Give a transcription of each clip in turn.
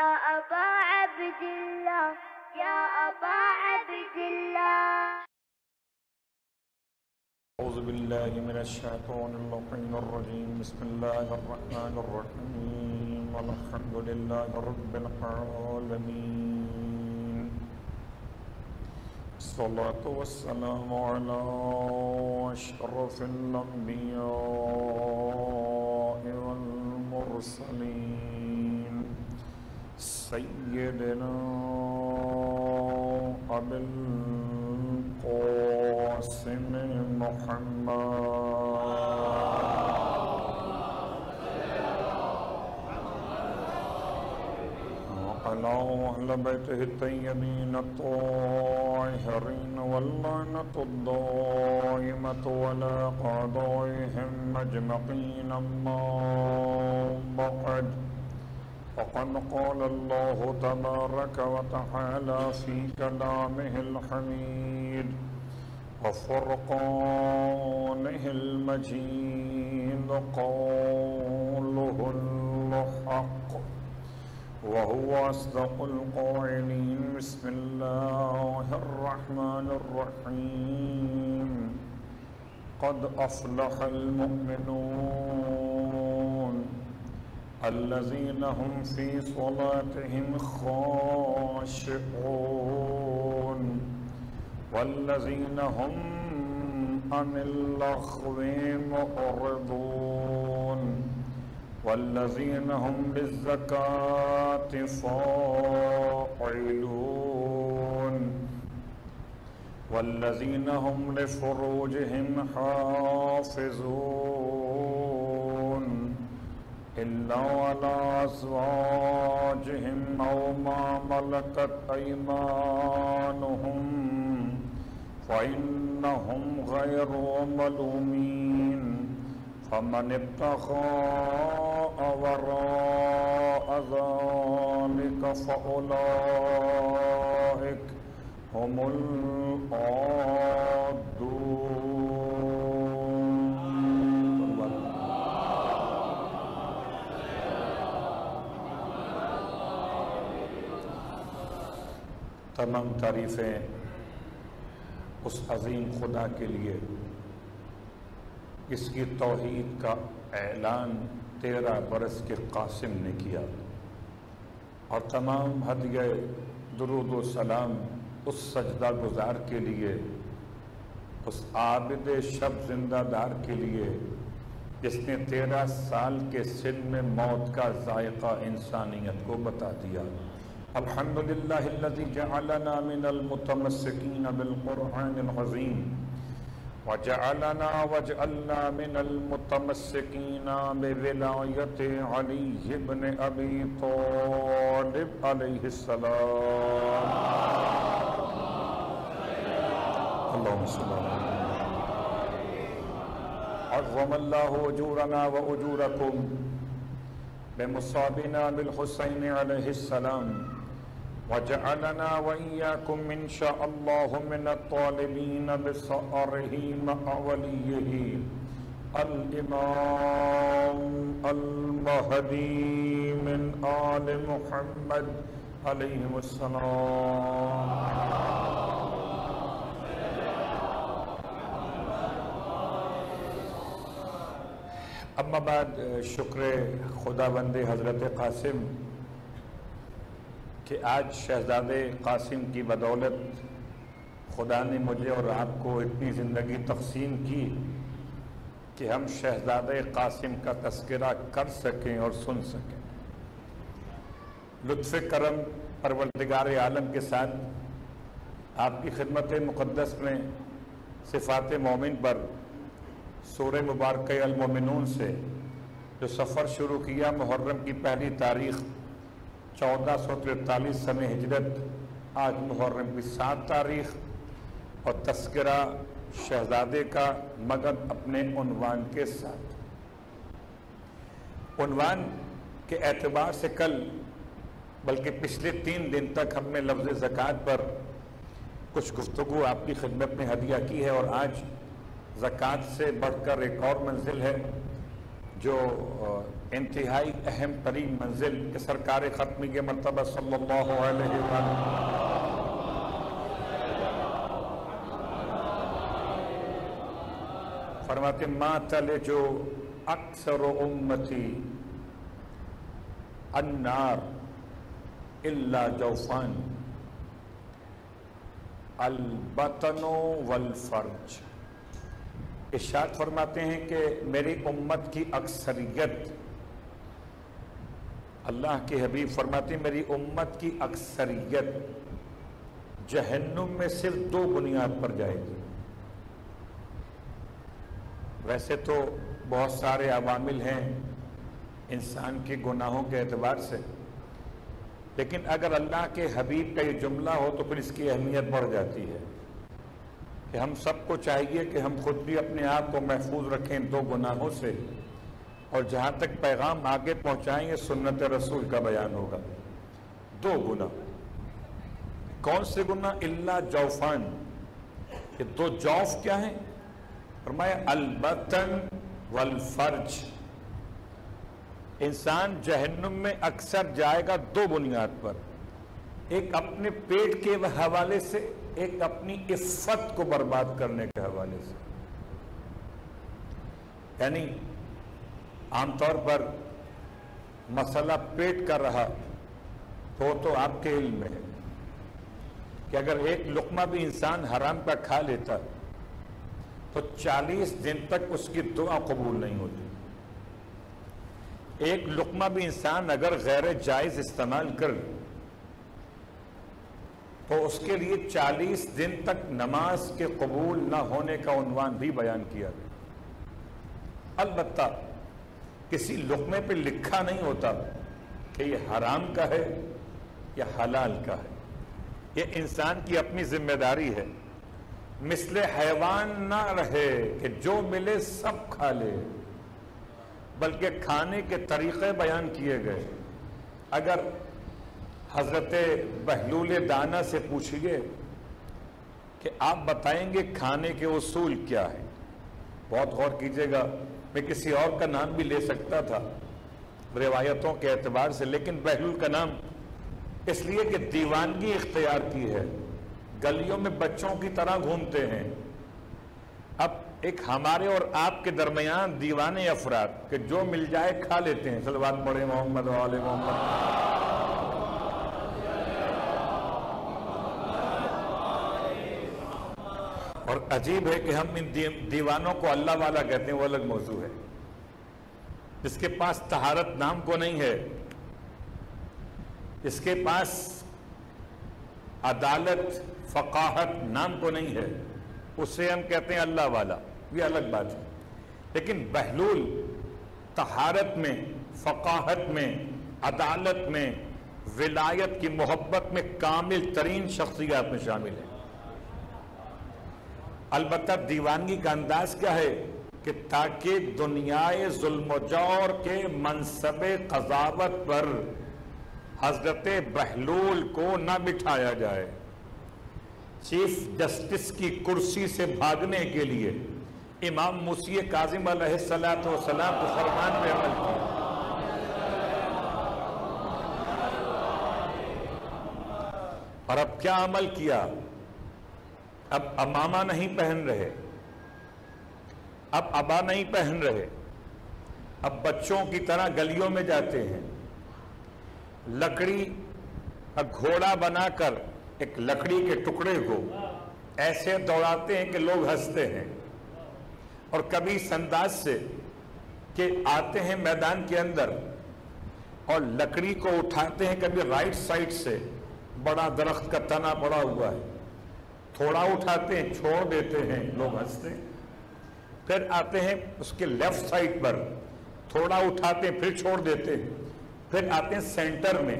أبا عبد الله يا أبا عبد الله. أعوذ بالله من الشيطان اللعين الرجيم. بسم الله الرحمن الرحيم. والحمد لله رب العالمين. الصلاة والسلام على أشرف الأنبياء والمرسلين سيدنا أبي القاسم محمد وعلى أهل بيته الطيبين الطاهرين واللعنة الدائمة على أعدائهم أجمعين. أما بعد، فقد قال الله تبارك وتعالى في كلامه الحميد وفرقانه المجيد قوله الحق وهو أصدق القائلين. بسم الله الرحمن الرحيم. قد أفلح المؤمنون الذين هم في صلاتهم خاشعون والذين هم عن اللغو معرضون والذين هم للزكاة فاعلون والذين هم لفروجهم حافظون إلا على أزواجهم أو ما ملكت أيمانهم فإنهم غير ملومين. فمن ابتغى وراء ذلك فأولئك هم العادون. تمام تعریفیں اس عظیم خدا کے لیے اس کی توحید کا اعلان 13 برس کے قاسم نے کیا، اور تمام ہدیہ درود و سلام اس سجدہ گزار کے لیے، اس عابد شب زندہ دار کے لیے جس نے 13 سال کے سن میں موت کا ذائقہ انسانیت کو بتا دیا. الحمدللہ الذی جعلنا من المتمسکین بالقرآن العظیم وجعلنا من المتمسکین بولایت علی بن ابی طالب علیہ السلام. اللہم صل علی عظم اللہ اجورنا و اجورکم بمصابنا بالحسین علیہ السلام وجعلنا وإياكم إن شاء الله من الطالبين بصأره مع وليه الإمام المهدي من آل محمد عليه السلام. اما بعد، شکر خداوند حضرت قاسم کہ آج شہزادے قاسم کی بدولت خدا نے مجھے اور آپ کو اتنی زندگی تقسیم کی کہ ہم شہزادے قاسم کا تذکرہ کر سکیں اور سن سکیں. لطف کرم پروردگار عالم کے ساتھ آپ کی خدمت مقدس میں صفات مومن پر سورہ مبارکہ المومنون سے جو سفر شروع کیا، محرم کی پہلی تاریخ 1443 سنہ ہجرت، آج محرم کی 7 تاریخ، اور تذکرہ شہزادے کا مگر اپنے عنوان کے ساتھ. عنوان کے اعتبار سے کل بلکہ پچھلے 3 دن تک ہم نے لفظ زکوٰۃ پر کچھ گفتگو آپ کی خدمت میں ہدیہ کی ہے، اور آج زکوٰۃ سے بڑھ کر ایک اور منزل ہے جو انتہائی اہم ترین منزل کہ سرکار ختمی کے مرتبہ صلی اللہ علیہ وسلم فرماتے ما تلج اکثر امتی النار الا جوفان البطن والفرج۔ ارشاد فرماتے ہیں کہ میری امت کی اکثریت، اللہ کے حبیب فرماتے ہیں میری امت کی اکثریت جہنم میں صرف دو بنیاد پر جائے گی۔ ویسے تو بہت سارے عوامل ہیں انسان کے گناہوں کے اعتبار سے، لیکن اگر اللہ کے حبیب کا یہ جملہ ہو تو پھر اس کی اہمیت بڑھ جاتی ہے کہ ہم سب کو چاہیے کہ ہم خود بھی اپنے آپ کو محفوظ رکھیں دو گناہوں سے، اور جہاں تک پیغام آگے پہنچائیں یہ سنت رسول کا بیان ہوگا۔ دو گناہ، کون سے گناہ؟ الا جوفان، یہ دو جوف کیا ہیں؟ فرمایا البطن والفرج۔ انسان جہنم میں اکثر جائے گا دو بنیاد پر، ایک اپنے پیٹ کے حوالے سے، ایک اپنی عفت کو برباد کرنے کے حوالے سے۔ یعنی عام طور پر مسئلہ پیٹ کا رہا تو آپ کے علم میں ہے کہ اگر ایک لقمہ بھی انسان حرام کا کھا لیتا تو 40 دن تک اس کی دعا قبول نہیں ہوتی۔ ایک لقمہ بھی انسان اگر غیر جائز استعمال کر تو اس کے لیے 40 دن تک نماز کے قبول نہ ہونے کا عنوان بھی بیان کیا گیا۔ البتہ کسی لقمے پہ لکھا نہیں ہوتا کہ یہ حرام کا ہے یا حلال کا ہے، یہ انسان کی اپنی ذمہ داری ہے۔ مثل حیوان نہ رہے کہ جو ملے سب کھا لے، بلکہ کھانے کے طریقے بیان کیے گئے۔ اگر حضرت بہلول دانا سے پوچھئے کہ آپ بتائیں گے کھانے کے اصول کیا ہے، بہت غور کیجئے گا، میں کسی اور کا نام بھی لے سکتا تھا روایتوں کے اعتبار سے، لیکن بہلول کا نام اس لیے کہ دیوانگی اختیار کی ہے، گلیوں میں بچوں کی طرح گھومتے ہیں۔ اب ایک ہمارے اور آپ کے درمیان دیوانے افراد کہ جو مل جائے کھا لیتے ہیں، صلوات پڑھیں محمد و آل محمد۔ اور عجیب ہے کہ ہم ان دیوانوں کو اللہ والا کہتے ہیں، وہ الگ موضوع ہے۔ جس کے پاس طہارت نام کو نہیں ہے، اس کے پاس عدالت فقاہت نام کو نہیں ہے، اسے ہم کہتے ہیں اللہ والا، یہ الگ بات ہے۔ لیکن بہلول طہارت میں، فقاہت میں، عدالت میں، ولایت کی محبت میں کامل ترین شخصیات میں شامل ہے۔ البتہ دیوانگی کا انداز کیا ہے کہ تاکہ دنیائے ظلم و جور کے منصب قضاوت پر حضرت بہلول کو نہ بٹھایا جائے، چیف جسٹس کی کرسی سے بھاگنے کے لیے امام موسی کاظم علیہ السلام کو فرمان میں عمل کیا۔ اور اب کیا عمل کیا؟ اب امامہ نہیں پہن رہے، اب ابا نہیں پہن رہے، اب بچوں کی طرح گلیوں میں جاتے ہیں، لکڑی گھوڑا بنا کر ایک لکڑی کے ٹکڑے کو ایسے دوڑاتے ہیں کہ لوگ ہنستے ہیں، اور کبھی اس انداز سے کہ آتے ہیں میدان کے اندر اور لکڑی کو اٹھاتے ہیں، کبھی رائٹ سائڈ سے بڑا درخت کا تنا پڑا ہوا ہے، تھوڑا اٹھاتے ہیں چھوڑ دیتے ہیں، لوگ ہنستے ہیں، پھر آتے ہیں اس کے لیفٹ سائڈ پر، تھوڑا اٹھاتے ہیں پھر چھوڑ دیتے ہیں، پھر آتے ہیں سینٹر میں،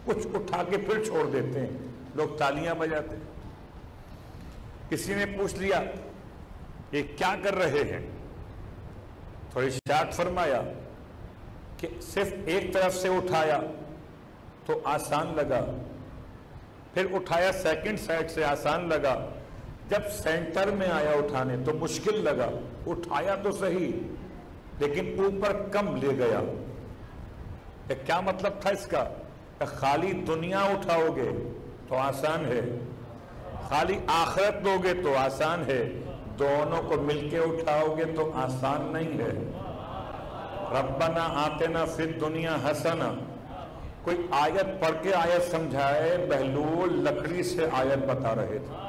کچھ اٹھا کے پھر چھوڑ دیتے ہیں، لوگ تالیاں بجاتے ہیں۔ کسی نے پوچھ لیا یہ کیا کر رہے ہیں؟ تو ارشاد فرمایا کہ صرف ایک طرف سے اٹھایا تو آسان لگا، پھر اٹھایا سیکنڈ سائڈ سے آسان لگا، جب سینٹر میں آیا اٹھانے تو مشکل لگا، اٹھایا تو صحیح لیکن اوپر کم لے گیا، کہ کیا مطلب تھا اس کا؟ کہ خالی دنیا اٹھاؤ گے تو آسان ہے، خالی آخرت دو گے تو آسان ہے، دونوں کو مل کے اٹھاؤ گے تو آسان نہیں ہے۔ ربنا آتنا فی الدنیا حسنہ، کوئی آیت پڑھ کے آیت سمجھائے، بہلول لکڑی سے آیت بتا رہے تھے۔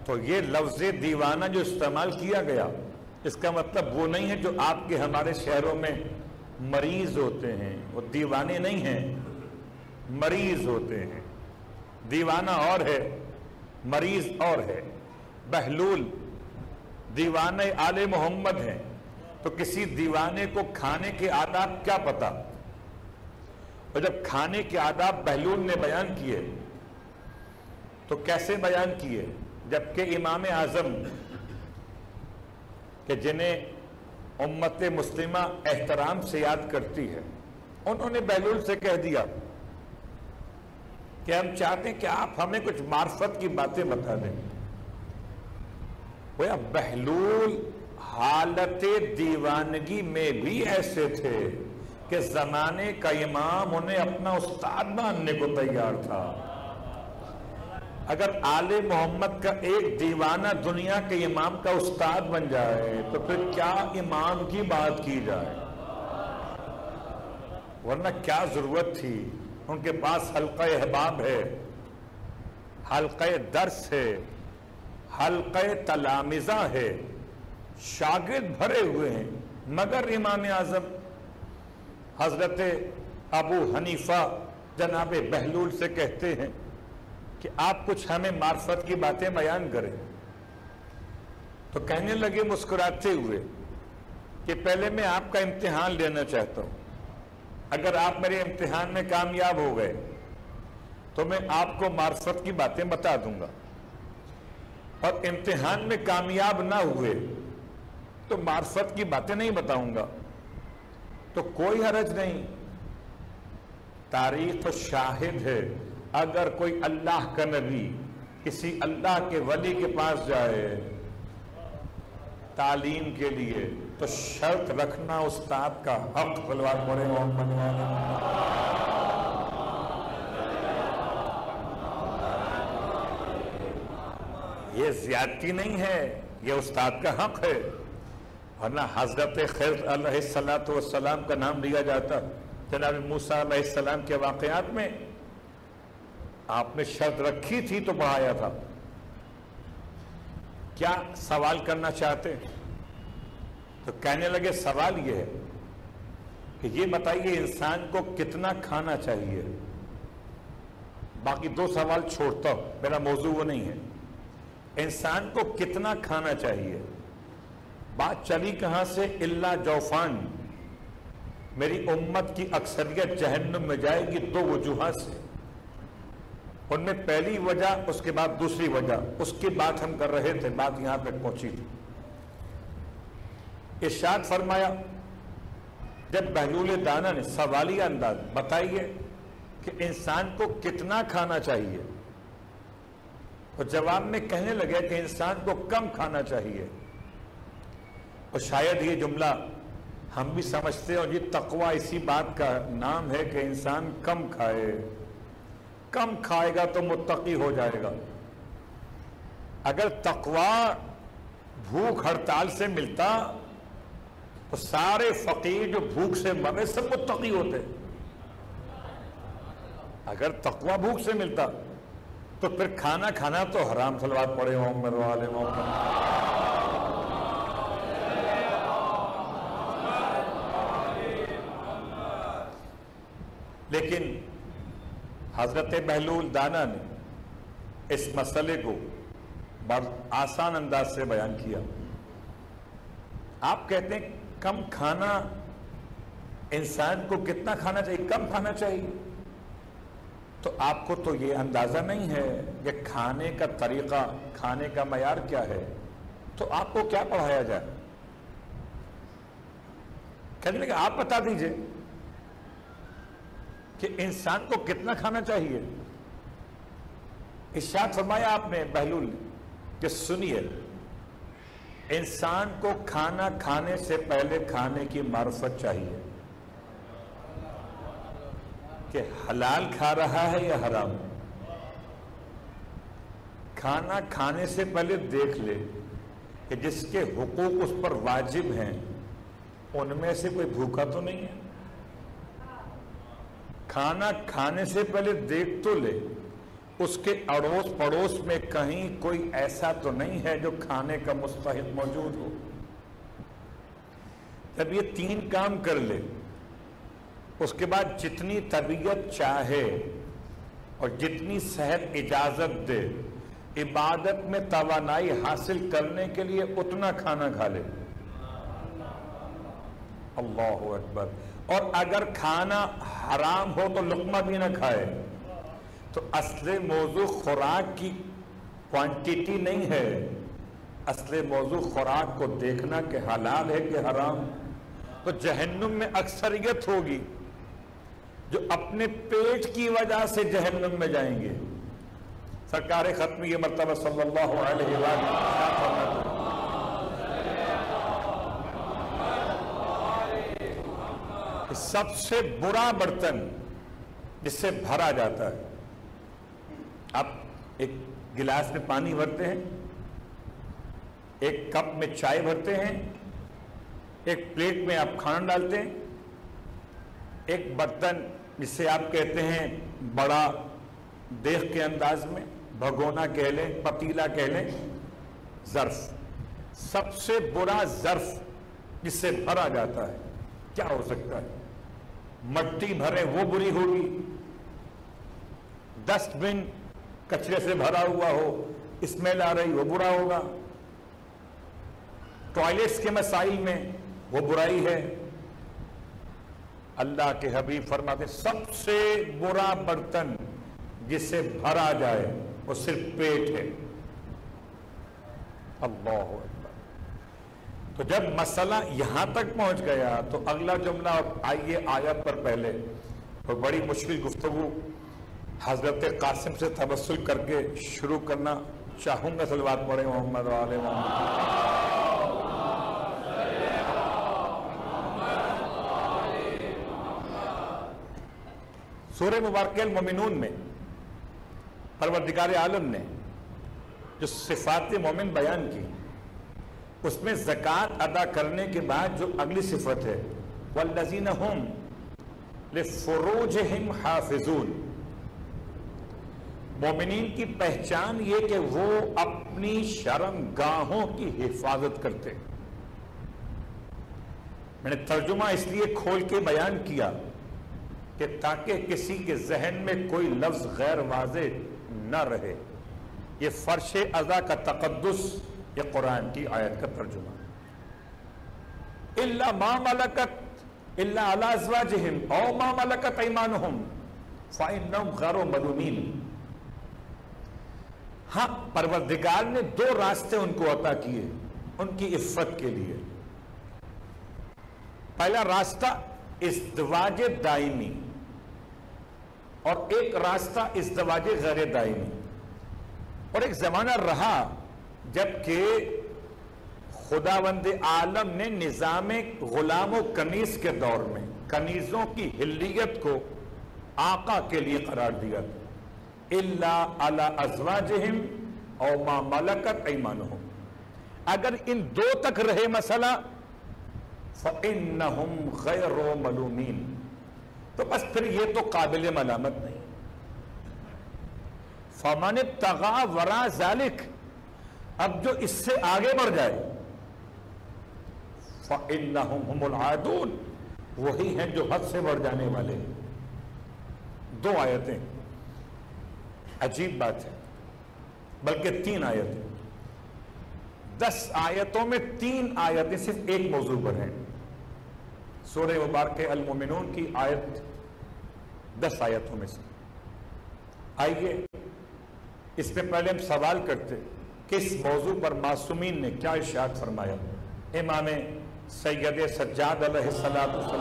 تو یہ لفظ دیوانہ جو استعمال کیا گیا، اس کا مطلب وہ نہیں ہے جو آپ کے ہمارے شہروں میں مریض ہوتے ہیں، وہ دیوانے نہیں ہیں، مریض ہوتے ہیں۔ دیوانہ اور ہے، مریض اور ہے۔ بہلول دیوانے آل محمد ہیں، تو کسی دیوانے کو کھانے کے آداب کیا پتا؟ اور جب کھانے کے آداب بہلول نے بیان کیے تو کیسے بیان کیے؟ جبکہ امام اعظم کہ جنہیں امت مسلمہ احترام سے یاد کرتی ہے، انہوں نے بہلول سے کہہ دیا کہ ہم چاہتے ہیں کہ آپ ہمیں کچھ معرفت کی باتیں بتا دیں۔ وہ بہلول حالت دیوانگی میں بھی ایسے تھے کہ زمانے کا امام انہیں اپنا استاد ماننے کو تیار تھا۔ اگر آل محمد کا ایک دیوانہ دنیا کے امام کا استاد بن جائے تو پھر کیا امام کی بات کی جائے؟ ورنہ کیا ضرورت تھی؟ ان کے پاس حلقہ احباب ہے، حلقہ درس ہے، حلقہ تلامذہ ہے، شاگرد بھرے ہوئے ہیں، مگر امام اعظم حضرت ابو حنیفہ جناب بہلول سے کہتے ہیں کہ آپ کچھ ہمیں معرفت کی باتیں بیان کریں۔ تو کہنے لگے مسکراتے ہوئے کہ پہلے میں آپ کا امتحان لینا چاہتا ہوں، اگر آپ میرے امتحان میں کامیاب ہو گئے تو میں آپ کو معرفت کی باتیں بتا دوں گا، اور امتحان میں کامیاب نہ ہوئے تو معرفت کی باتیں نہیں بتاؤں گا، تو کوئی حرج نہیں۔ تاریخ شاہد ہے، اگر کوئی اللہ کا نبی کسی اللہ کے ولی کے پاس جائے تعلیم کے لیے تو شرط رکھنا استاد کا حق۔ صلوات پڑھیں محمد والے۔ یہ زیادتی نہیں ہے، یہ استاد کا حق ہے، ورنہ حضرت خضر علیہ السلام کا نام لیا جاتا جناب موسیٰ علیہ السلام کے واقعات میں۔ آپ نے شرط رکھی تھی تو پڑھایا تھا۔ کیا سوال کرنا چاہتے؟ تو کہنے لگے سوال یہ ہے کہ یہ بتائیے انسان کو کتنا کھانا چاہیے؟ باقی دو سوال چھوڑتا ہوں، میرا موضوع وہ نہیں ہے۔ انسان کو کتنا کھانا چاہیے؟ بات چلی کہاں سے؟ الا جوفان، میری امت کی اکثریت جہنم میں جائے گی دو وجوہات سے۔ ان میں پہلی وجہ، اس کے بعد دوسری وجہ، اس کی بات ہم کر رہے تھے، بات یہاں تک پہنچی تھی۔ ارشاد فرمایا جب بہلول دانہ نے سوالیہ انداز بتائیے کہ انسان کو کتنا کھانا چاہیے، اور جواب میں کہنے لگے کہ انسان کو کم کھانا چاہیے۔ اور شاید یہ جملہ ہم بھی سمجھتے ہیں، اور یہ تقویٰ اسی بات کا نام ہے کہ انسان کم کھائے۔ کم کھائے گا تو متقی ہو جائے گا۔ اگر تقویٰ بھوک ہڑتال سے ملتا تو سارے فقیر جو بھوک سے مرے سب متقی ہوتے۔ اگر تقویٰ بھوک سے ملتا تو پھر کھانا کھانا تو حرام۔ صلوات پڑھے محمد والے محمد۔ لیکن حضرت بہلول دانہ نے اس مسئلے کو بہت آسان انداز سے بیان کیا۔ آپ کہتے ہیں کم کھانا، انسان کو کتنا کھانا چاہیے؟ کم کھانا چاہیے۔ تو آپ کو تو یہ اندازہ نہیں ہے کہ کھانے کا طریقہ، کھانے کا معیار کیا ہے، تو آپ کو کیا پڑھایا جائے؟ کہنے لگے آپ بتا دیجئے کہ انسان کو کتنا کھانا چاہیے۔ ارشاد فرمایا آپ نے بہلول نے کہ سنیے، انسان کو کھانا کھانے سے پہلے کھانے کی معرفت چاہیے۔ کہ حلال کھا رہا ہے یا حرام. کھانا کھانے سے پہلے دیکھ لے کہ جس کے حقوق اس پر واجب ہیں ان میں سے کوئی بھوکا تو نہیں ہے. کھانا کھانے سے پہلے دیکھ تو لے اس کے اڑوس پڑوس میں کہیں کوئی ایسا تو نہیں ہے جو کھانے کا مستحق موجود ہو. جب یہ 3 کام کر لے اس کے بعد جتنی طبیعت چاہے اور جتنی صحت اجازت دے عبادت میں توانائی حاصل کرنے کے لیے اتنا کھانا کھا لے. اللہ اکبر. اور اگر کھانا حرام ہو تو لقمہ بھی نہ کھائے. تو اصل موضوع خوراک کی کوانٹیٹی نہیں ہے، اصل موضوع خوراک کو دیکھنا کہ حلال ہے کہ حرام. تو جہنم میں اکثریت ہوگی جو اپنے پیٹ کی وجہ سے جہنم میں جائیں گے. سرکار ختم یہ مرتبہ صلی اللہ علیہ وسلم سب سے برا برتن جس سے بھرا جاتا ہے. آپ ایک گلاس میں پانی بھرتے ہیں، ایک کپ میں چائے بھرتے ہیں، ایک پلیٹ میں آپ کھانا ڈالتے ہیں، ایک برتن جس سے آپ کہتے ہیں بڑا دیگ کے انداز میں، بھگونا کہہ لیں، پتیلا کہہ لیں، ظرف. سب سے برا ظرف جس سے بھرا جاتا ہے کیا ہو سکتا ہے؟ مٹی بھرے وہ بری ہوگی، ڈسٹ بن کچرے سے بھرا ہوا ہو اسمیل آ رہی وہ برا ہوگا، ٹوائلٹس کے مسائل میں وہ برائی ہے. اللہ کے حبیب فرماتے سب سے برا برتن جس سے بھرا جائے وہ صرف پیٹ ہے. اللہ اکبر. تو جب مسئلہ یہاں تک پہنچ گیا تو اگلا جملہ آئیے آیت پر پہلے اور بڑی مشکل گفتگو حضرت قاسم سے تبسل کر کے شروع کرنا چاہوں گا. صلوات پڑھیں محمد و آل محمد. سورہ مبارکہ المومنون میں پروردگار عالم نے جو صفات مومن بیان کی اس میں زکوٰۃ ادا کرنے کے بعد جو اگلی صفت ہے والذین هم لفروجہم حافظون، مومنین کی پہچان یہ کہ وہ اپنی شرمگاہوں کی حفاظت کرتے. میں نے ترجمہ اس لیے کھول کے بیان کیا کہ تاکہ کسی کے ذہن میں کوئی لفظ غیر واضح نہ رہے. یہ فرش اعضاء کا تقدس، یہ قرآن کی آیت کا ترجمہ. الا ما ملکت الا علی ازواجہم او ما ملکت ایمانہم فانہم غیر ملومین. ہاں پروردگار نے 2 راستے ان کو عطا کیے ان کی عفت کے لیے. پہلا راستہ ازدواج دائمی اور ایک راستہ ازدواج غیر دائمی. اور ایک زمانہ رہا جبکہ خداوند عالم نے نظام غلام و کنیز کے دور میں کنیزوں کی حلیت کو آقا کے لیے قرار دیا. الا علی ازواجہم او ما ملکت ایمانہم. اگر ان 2 تک رہے مسئلہ فإنہم غیر ملومین، تو بس پھر یہ تو قابل ملامت نہیں. فمن ابتغى وراء ذلك، اب جو اس سے آگے بڑھ جائے فإنہم هم العادون، وہی ہیں جو حد سے بڑھ جانے والے. 2 آیتیں، عجیب بات ہے، بلکہ 3 آیتیں. 10 آیتوں میں 3 آیتیں صرف ایک موضوع پر ہیں. سورہ مبارکہ المومنون کی آیت 10 آیتوں میں سے. آئیے اس میں پہلے ہم سوال کرتے کس موضوع پر معصومین نے کیا ارشاد فرمایا. امام سید سجاد علیہ السلام کی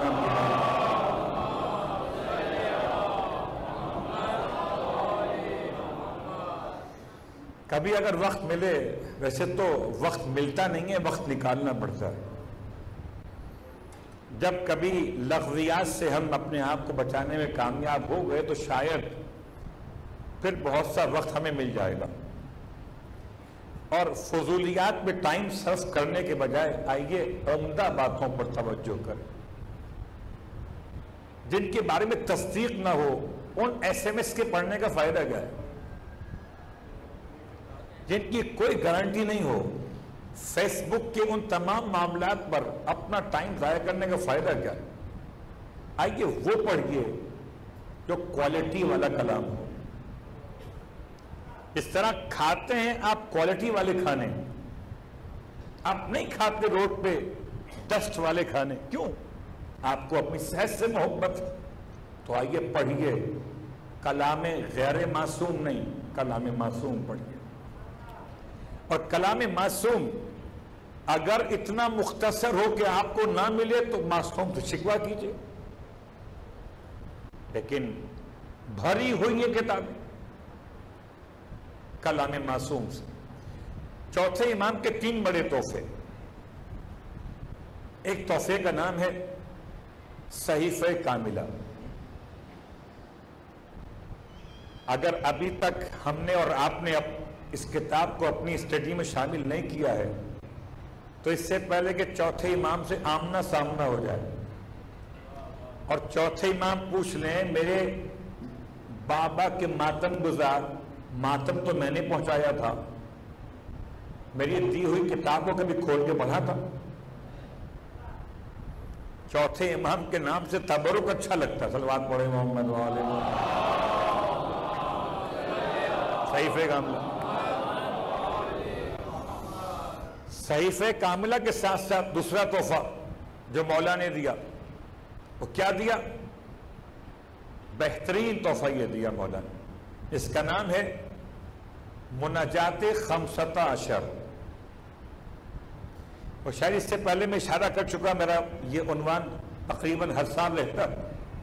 کبھی اگر وقت ملے، ویسے تو وقت ملتا نہیں ہے، وقت نکالنا پڑتا ہے. جب کبھی لغویات سے ہم اپنے آپ کو بچانے میں کامیاب ہو گئے تو شاید پھر بہت سا وقت ہمیں مل جائے گا، اور فضولیات میں ٹائم صرف کرنے کے بجائے آئیے عمدہ باتوں پر توجہ کریں جن کے بارے میں تصدیق نہ ہو۔ ان ایس ایم ایس کے پڑھنے کا فائدہ کیا ہے جن کی کوئی گارنٹی نہیں ہو؟ فیس بک کے ان تمام معاملات پر اپنا ٹائم ضائع کرنے کا فائدہ کیا ہے؟ آئیے وہ پڑھیے جو کوالٹی والا کلام ہو۔ اس طرح کھاتے ہیں آپ کوالٹی والے کھانے، آپ نہیں کھاتے روڈ پہ ڈسٹ والے کھانے، کیوں؟ آپ کو اپنی صحت سے محبت ہے۔ تو آئیے پڑھیے کلام غیر معصوم نہیں، کلام معصوم پڑھیے۔ اور کلام معصوم اگر اتنا مختصر ہو کہ آپ کو نہ ملے تو معصوم سے شکوہ کیجئے، لیکن بھری ہوئی یہ کتابیں کلام معصوم سے۔ چوتھے امام کے 3 بڑے تحفے۔ ایک تحفے کا نام ہے صحیفہ کاملہ۔ اگر ابھی تک ہم نے اور آپ نے اس کتاب کو اپنی اسٹڈی میں شامل نہیں کیا ہے تو اس سے پہلے کہ چوتھے امام سے آمنا سامنا ہو جائے اور چوتھے امام پوچھ لیں میرے بابا کے ماتم گزار، ماتم تو میں نے پہنچایا تھا، میری دی ہوئی کتاب کو کبھی کھول کے پڑھا تھا؟ چوتھے امام کے نام سے تبرک اچھا لگتا ہے، صلوات پڑھے محمد وآلہ محمد۔ صحیفہ کاملہ، صحیفہ کاملہ کے ساتھ ساتھ دوسرا تحفہ جو مولا نے دیا وہ کیا دیا؟ بہترین تحفہ یہ دیا مولا نے، اس کا نام ہے مناجات 15۔ اور شاید اس سے پہلے میں اشارہ کر چکا، میرا یہ عنوان تقریباً ہر سال رہتا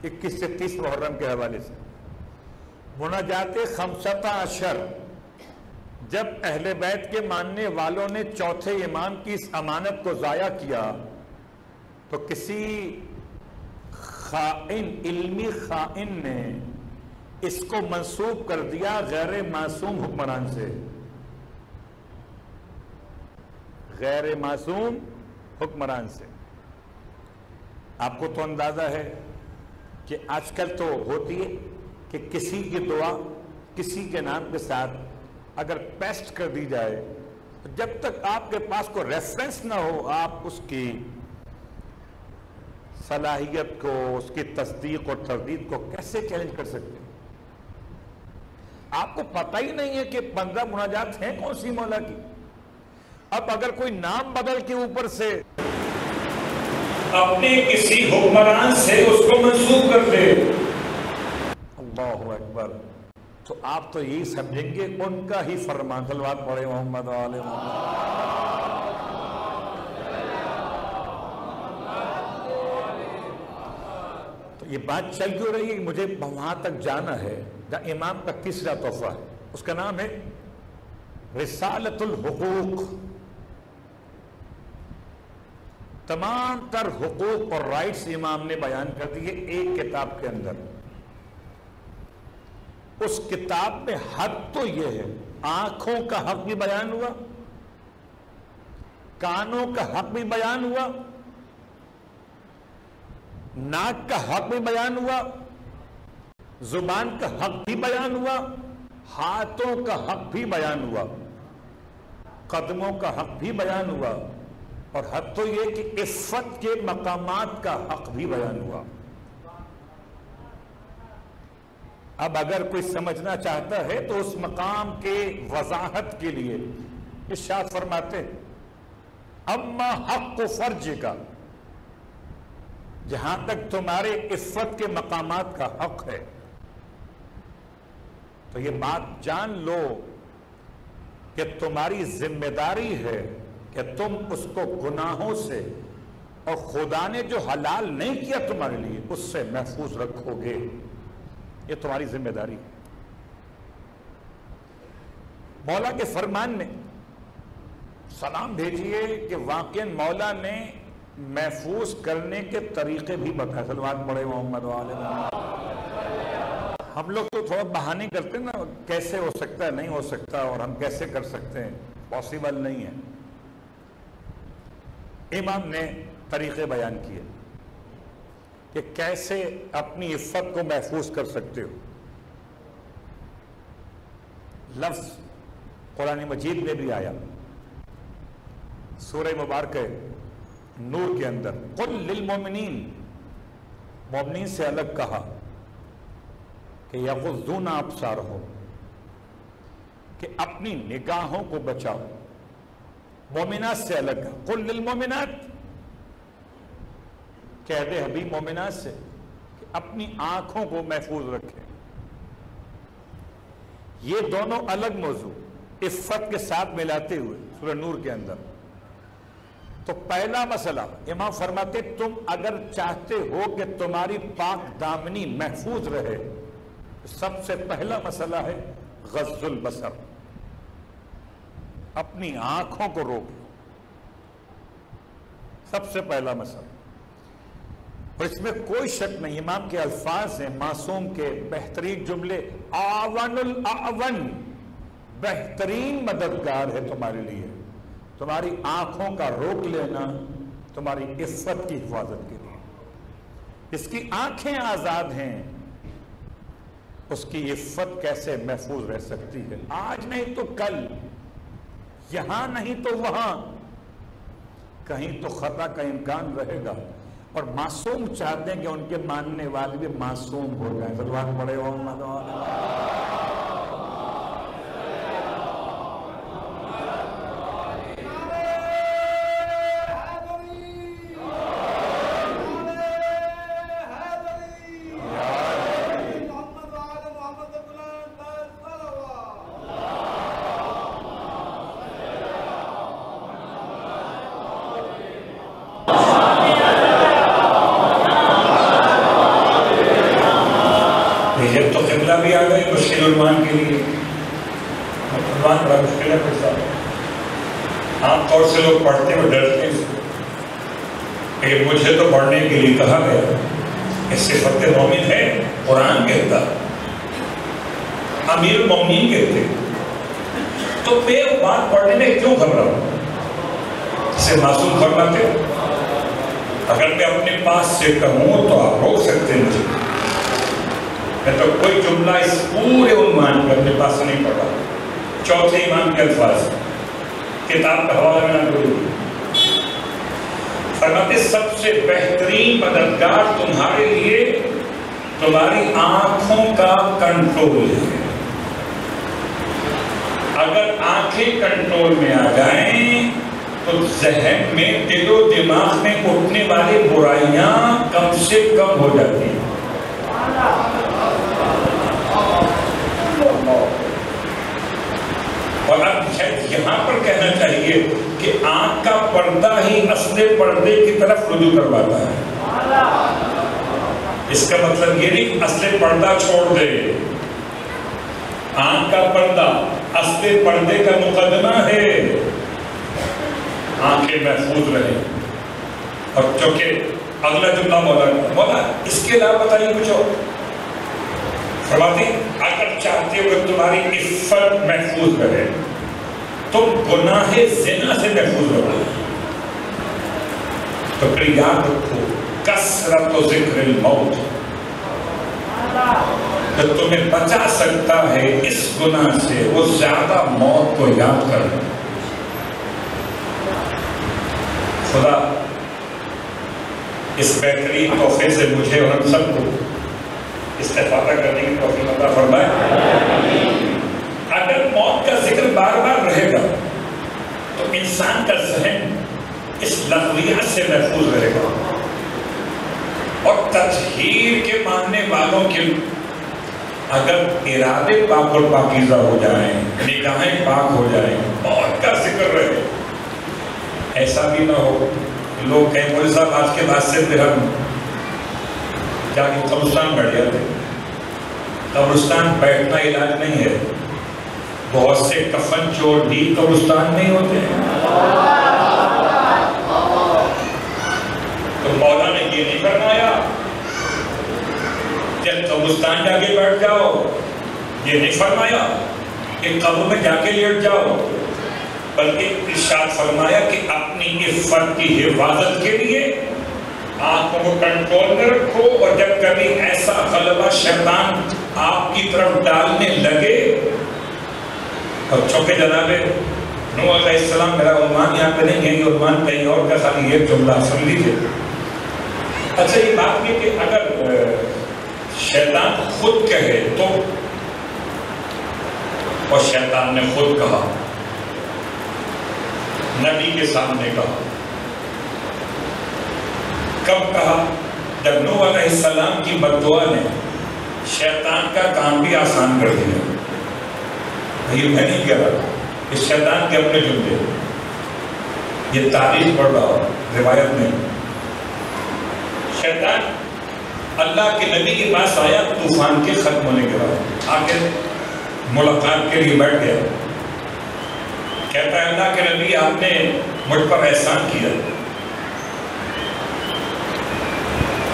21 سے 30 محرم کے حوالے سے۔ مناجات 15، جب اہل بیت کے ماننے والوں نے چوتھے امام کی اس امانت کو ضائع کیا تو کسی خائن، علمی خائن نے اس کو منسوب کر دیا غیر معصوم حکمران سے، غیر معصوم حکمران سے۔ آپ کو تو اندازہ ہے کہ آج کل تو ہوتی ہے کہ کسی کی دعا کسی کے نام کے ساتھ اگر پیسٹ کر دی جائے، جب تک آپ کے پاس کوئی ریفرنس نہ ہو آپ اس کی صلاحیت کو، اس کی تصدیق اور تردید کو کیسے چیلنج کر سکتے ہیں؟ آپ کو پتہ ہی نہیں ہے کہ 15 مناجات ہیں کون سی مولا کی۔ اب اگر کوئی نام بدل کے اوپر سے اپنے کسی حکمران سے اس کو منسوب کر دے، اللہ اکبر، تو آپ تو یہی سمجھیں گے ان کا ہی فرمان۔ صلوات پڑھے محمد وآلہ محمد۔ تو یہ بات چل کیوں رہی ہے؟ مجھے وہاں تک جانا ہے جہاں امام کا تیسرا تحفہ ہے، اس کا نام ہے رسالۃ الحقوق۔ تمام تر حقوق اور رائٹس امام نے بیان کر دیے ایک کتاب کے اندر۔ اس کتاب میں حد تو یہ ہے، آنکھوں کا حق بھی بیان ہوا، کانوں کا حق بھی بیان ہوا، ناک کا حق بھی بیان ہوا، زبان کا حق بھی بیان ہوا، ہاتھوں کا حق بھی بیان ہوا، قدموں کا حق بھی بیان ہوا، اور حد تو یہ کہ عفت کے مقامات کا حق بھی بیان ہوا۔ اب اگر کوئی سمجھنا چاہتا ہے تو اس مقام کے وضاحت کے لیے ارشاد فرماتے ہیں اما حق فرج کا، جہاں تک تمہارے عفت کے مقامات کا حق ہے تو یہ بات جان لو کہ تمہاری ذمہ داری ہے کہ تم اس کو گناہوں سے اور خدا نے جو حلال نہیں کیا تمہارے لیے اس سے محفوظ رکھو گے، یہ تمہاری ذمہ داری ہے۔ مولا کے فرمان میں سلام بھیجیے کہ واقعاً مولا نے محفوظ کرنے کے طریقے بھی بتائے. صلوات پڑھے محمد وآل محمد. ہم لوگ تو تھوڑا بہانے کرتے ہیں نا، کیسے ہو سکتا ہے، نہیں ہو سکتا، اور ہم کیسے کر سکتے ہیں، پاسبل نہیں ہے. امام نے طریقے بیان کیے کہ کیسے اپنی عفت کو محفوظ کر سکتے ہو. لفظ قرآن مجید میں بھی آیا سورہ مبارکہ نور کے اندر، قل للمؤمنین، مومنین سے الگ کہا کہ یغضون ابصارہم، کہ اپنی نگاہوں کو بچاؤ. مومنات سے الگ کہا، قل للمؤمنات، کہہ دے حبیب مومنات سے کہ اپنی آنکھوں کو محفوظ رکھیں. یہ دونوں الگ موضوع عفت کے ساتھ ملاتے ہوئے سورہ نور کے اندر. تو پہلا مسئلہ امام فرماتے تم اگر چاہتے ہو کہ تمہاری پاک دامنی محفوظ رہے، سب سے پہلا مسئلہ ہے غض البصر، اپنی آنکھوں کو روک لو. سب سے پہلا مسئلہ، اور اس میں کوئی شک نہیں، امام کے الفاظ ہیں معصوم کے بہترین جملے، آون الاعون، بہترین مددگار ہے تمہارے لیے. تمہاری آنکھوں کا روک لینا تمہاری عفت کی حفاظت کے لیے. اس کی آنکھیں آزاد ہیں، اس کی عفت کیسے محفوظ رہ سکتی ہے؟ آج نہیں تو کل، یہاں نہیں تو وہاں، کہیں تو خطا کا امکان رہے گا. اور معصوم چاہتے ہیں کہ ان کے ماننے والے بھی معصوم ہو جائیں. صلوات پڑھے محمد وآل محمد. عنوان کے لیے عنوان بڑا مشکل ہے. عام طور سے لوگ پڑھتے ہوئے ڈرتے ہیں کہ مجھے تو پڑھنے کے لیے کہا گیا. اس صفت مومن ہے قرآن کہتا، امیر المومنین کہتے، تو میں بات پڑھنے میں کیوں گھبراؤں؟ اسے معصوم فرماتے اگر میں اپنے پاس سے کہوں تو آپ روک سکتے ہیں مجھے. میں تو کوئی جملہ اس پورے عنوان پر اپنے پاس نہیں پڑھا. چوتھے امام کے الفاظ کتاب کا حوالہ میں نہ کروں. فرماتے سب سے بہترین مددگار تمہارے لیے تمہاری آنکھوں کا کنٹرول ہے. اگر آنکھیں کنٹرول میں آ جائیں تو ذہن میں، دل و دماغ میں اٹھنے والی برائیاں کم سے کم ہو جاتی ہیں. اور اب یہاں پر کہنا چاہیے کہ آنکھ کا پردہ ہی اصل پردے کی طرف رجوع کرواتا ہے. اس کا مطلب یہ نہیں اصل پردہ چھوڑ دے. آنکھ کا پردہ اصل پردے کا مقدمہ ہے. آنکھیں محفوظ رہیں. اور چونکہ اگلا جملہ مولا اس کے علاوہ بتائیے کچھ اور. فرماتے اگر چاہتے ہو کہ تمہاری عفت محفوظ رہے تم گناہ زنا سے محفوظ رہو. تو پھر یاد رکھو کثرت و ذکر الموت، جو تمہیں بچا سکتا ہے اس گناہ سے وہ زیادہ موت کو یاد کرنا. خدا اس بہترین تحفے سے مجھے اور ہم سب کو استفادہ کرنے کی توفیق عطا فرمائے. اگر موت کا ذکر بار بار رہے گا تو انسان کا ذہن اس لغویات سے محفوظ رہے گا. اور تطہیر کے ماننے والوں کے اگر ارادے پاک اور پاکیزہ ہو جائیں، نگاہیں پاک ہو جائیں، موت کا ذکر رہے. ایسا بھی نہ ہو لوگ کہیں مولوی صاحب آج کے بعد سے پھر ہم جا کے قبرستان بیٹھ جاتے. قبرستان بیٹھنا علاج نہیں ہے. بہت سے کفن چور بھی قبرستان نہیں ہوتے ہیں. قبرستان جا کے بیٹھ جاؤ، یہ نہیں فرمایا کہ قبر میں جا کے لیٹ جاؤ، بلکہ ارشاد فرمایا کہ اپنی عفت کی حفاظت کے لیے آنکھوں کو کنٹرول میں رکھو، اور جب کبھی ایسا غلبہ شیطان آپ کی طرف ڈالنے لگے، اور چونکہ جناب نوح علیہ السلام، میرا عنوان یہاں پہ نہیں ہے، یہ عنوان کہیں اور کا، خالی ایک جملہ سن لیجیے۔ اچھا یہ بات یہ کہ اگر شیطان خود کہے تو، اور شیطان نے خود کہا، نبی کے سامنے کہا، کب کہا؟ جب نوح علیہ السلام کی بد دعا نے شیطان کا کام بھی آسان کر دیا۔ یہ میں نہیں کہہ رہا، اس شیطان کے اپنے جملے، یہ تاریخ پڑھ رہا ہوں، روایت میں۔ شیطان اللہ کے نبی کے پاس آیا طوفان کے ختم ہونے کے بعد، آ کے ملاقات کے لیے بیٹھ گیا، کہتا ہے اللہ کے نبی آپ نے مجھ پر احسان کیا۔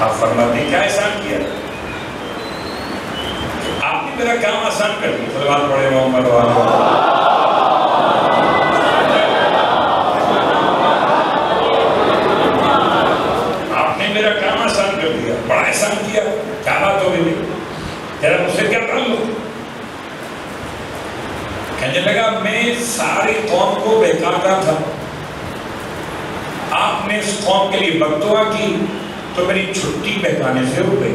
آپ فرماتے ہیں کیا احسان کیا؟ آپ نے میرا کام آسان کر دیا۔ صلوات پڑھے محمد آپ نے میرا کام آسان کر دیا، بڑا احسان کیا، کیا بات ہو گئی؟ تیرا مجھ سے کیا تعلق؟ کہنے لگا میں ساری قوم کو بہکاتا تھا، آپ نے اس قوم کے لیے بد دعا کی تو میری چھٹی بہکانے سے ہو گئی،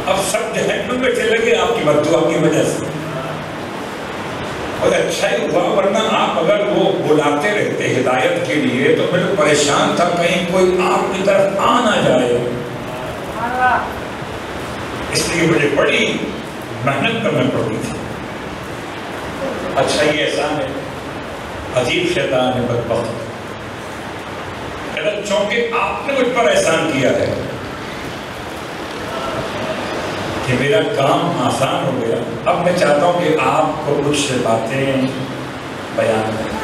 اب سب جہنم میں چلے گئے آپ کی بد دعا کی وجہ سے۔ اور اچھا ہی ہوا، ورنہ آپ اگر وہ بلاتے رہتے ہدایت کے لیے تو میں پریشان تھا کہیں کوئی آپ کی طرف آ نہ جائے، اس لیے مجھے بڑی محنت کرنا پڑتی تھی۔ اچھا یہ احسان ہے، عجیب شیطان ہے بدبخت، چونکہ آپ نے مجھ پر احسان کیا ہے کہ میرا کام آسان ہو گیا، اب میں چاہتا ہوں کہ آپ کو کچھ باتیں بیان کریں۔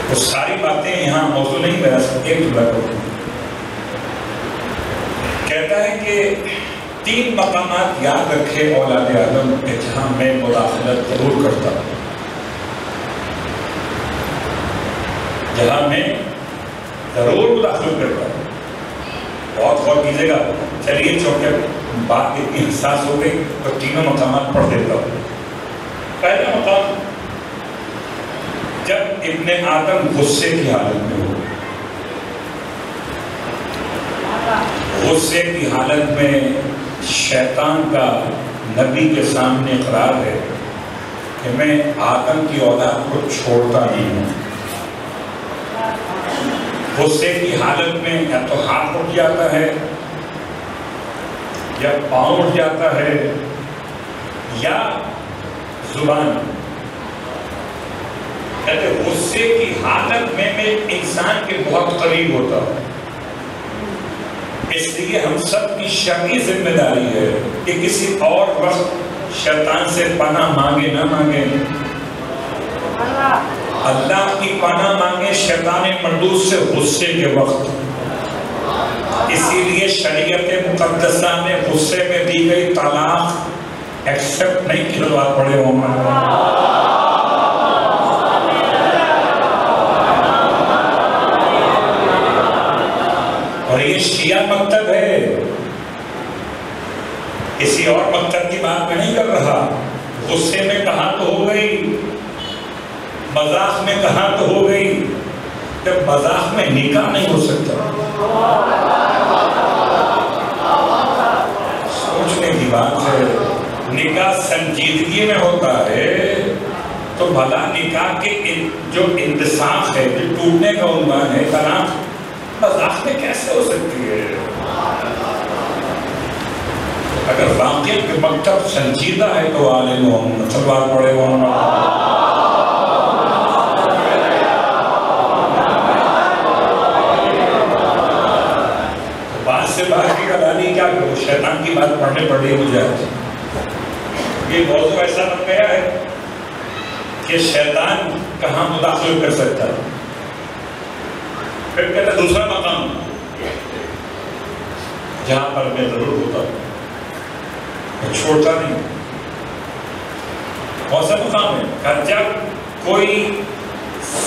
وہ ساری باتیں یہاں موضوع نہیں، میرا سب ایک جملہ کروں۔ کہتا ہے کہ 3 مقامات یاد رکھے اولاد آدم کہ جہاں میں مداخلت ضرور کرتا ہوں، جہاں میں ضرور مداخلت کرتا ہوں۔ بہت غور کیجیے گا، چلیے چونکہ بات اتنی حساس ہو گئی تو 3 مقامات پڑھ دیتا ہوں۔ پہلا مقام، جب ابن آدم غصے کی حالت میں ہو، غصے کی حالت میں شیطان کا نبی کے سامنے اقرار ہے کہ میں آدم کی اولاد کو چھوڑتا نہیں ہوں۔ غصے کی حالت میں یا تو ہاتھ اٹھ جاتا ہے یا پاؤں اٹھ جاتا ہے یا زبان۔ کہتے غصے کی حالت میں انسان کے بہت قریب ہوتا ہوں، اس لیے ہم سب کی شرعی ذمہ داری ہے کہ کسی اور وقت شیطان سے پناہ مانگے نہ مانگے، اللہ کی پناہ مانگے شیطان مردود سے غصے کے وقت۔ اسی لیے شریعت مقدسہ میں غصے میں دی گئی طلاق ایکسپٹ نہیں کی، بات پڑے ہوں۔ اور یہ شیعہ مکتب ہے، کسی اور مکتب کی بات میں نہیں کر رہا۔ غصے میں کہا تو ہو گئی، مذاق میں کہا تو ہو گئی، جب مذاق میں نکاح نہیں ہو سکتا۔ سوچنے کی بات ہے، نکاح سنجیدگی میں ہوتا ہے تو بھلا نکاح کے جو انتصاف ہے، جو ٹوٹنے کا عنوان ہے، طلاق، مذاق میں کیسے ہو سکتی ہے؟ اگر واقعی مکتب سنجیدہ ہے تو آل محمد صلوات پڑھے محمد۔ سے باہر کی کلانی کیا کرو، شیطان کی بات پڑھنے پڑ رہی ہے مجھے آج۔ یہ موضوع ایسا بن گیا ہے کہ شیطان کہاں مداخلت کر سکتا ہے۔ پھر کہتا ہے دوسرا مقام، جہاں پر میں ضرور ہوتا میں چھوڑتا نہیں. کون سا مقام ہے؟ کہ جب کوئی